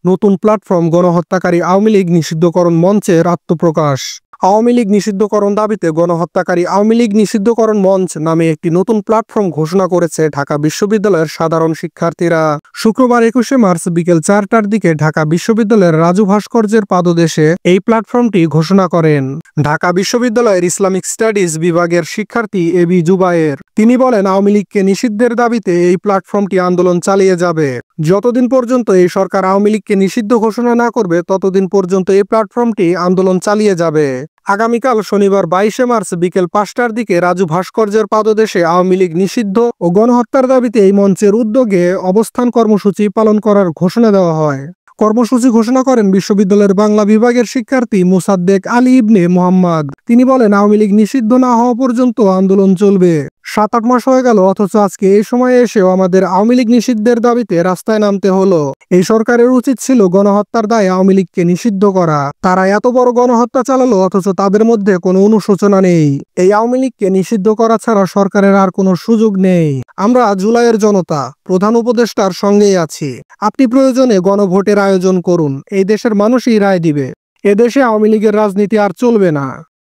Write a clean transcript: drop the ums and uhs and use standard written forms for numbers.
নতুন প্ল্যাটফর্ম গণহত্যাকারী আওয়ামী লীগ নিষিদ্ধকরণ মঞ্চের আত্মপ্রকাশ। আওয়ামী লীগ নিষিদ্ধকরণ দাবিতে গণহত্যাকারী আওয়ামী লীগ নিষিদ্ধকরণ মঞ্চ নামে একটি নতুন প্ল্যাটফর্ম ঘোষণা করেছে ঢাকা বিশ্ববিদ্যালয়ের সাধারণ শিক্ষার্থীরা। শুক্রবার 21শে মার্চ বিকেল 4টার দিকে ঢাকা বিশ্ববিদ্যালয়ের রাজু ভাস্কর্যের পাদদেশে এই প্ল্যাটফর্মটি ঘোষণা করেন ঢাকা বিশ্ববিদ্যালয়ের ইসলামিক স্টাডিজ বিভাগের শিক্ষার্থী এবি জুবায়ের। তিনি বলেন, আওয়ামী লীগকে নিষিদ্ধের দাবিতে এই প্ল্যাটফর্মটি আন্দোলন চালিয়ে যাবে। যতদিন পর্যন্ত এই সরকার আওয়ামী লীগকে নিষিদ্ধ ঘোষণা না করবে ততদিন পর্যন্ত এই প্ল্যাটফর্মটি আন্দোলন চালিয়ে যাবে। আগামীকাল শনিবার 22শে মার্চ বিকেল 5টার দিকে রাজু ভাস্কর্যের পাদদেশে আওয়ামী লীগ নিষিদ্ধ ও গণহত্যার দাবিতে এই মঞ্চের উদ্যোগে অবস্থান কর্মসূচি পালন করার ঘোষণা দেওয়া হয়। কর্মসূচি ঘোষণা করেন বিশ্ববিদ্যালয়ের বাংলা বিভাগের শিক্ষার্থী মোসাদ্দেক আলী ইবনে মোহাম্মদ। তিনি বলেন, আওয়ামী লীগ নিষিদ্ধ না হওয়া পর্যন্ত আন্দোলন চলবে। 7-8 মাস হয়ে গেল, অথচ আজকে এই সময়ে এসেও আমাদের আওয়ামী লীগ নিষিদ্ধের দাবিতে রাস্তায় নামতে হলো। এই সরকারের উচিত ছিল গণহত্যার দায়ে আওয়ামী লীগকে নিষিদ্ধ করা। তারা এত বড় গণহত্যা চালালো, অথচ তাদের মধ্যে কোনো অনুশোচনা নেই। এই আওয়ামী লীগকে নিষিদ্ধ করা ছাড়া সরকারের আর কোনো সুযোগ নেই। আমরা জুলাইয়ের জনতা, প্রধান উপদেষ্টার সঙ্গেই আছি। আপনি প্রয়োজনে গণভোটের আয়োজন করুন, এই দেশের মানুষই রায় দিবে। এদেশে আওয়ামী লীগের রাজনীতি আর চলবে না।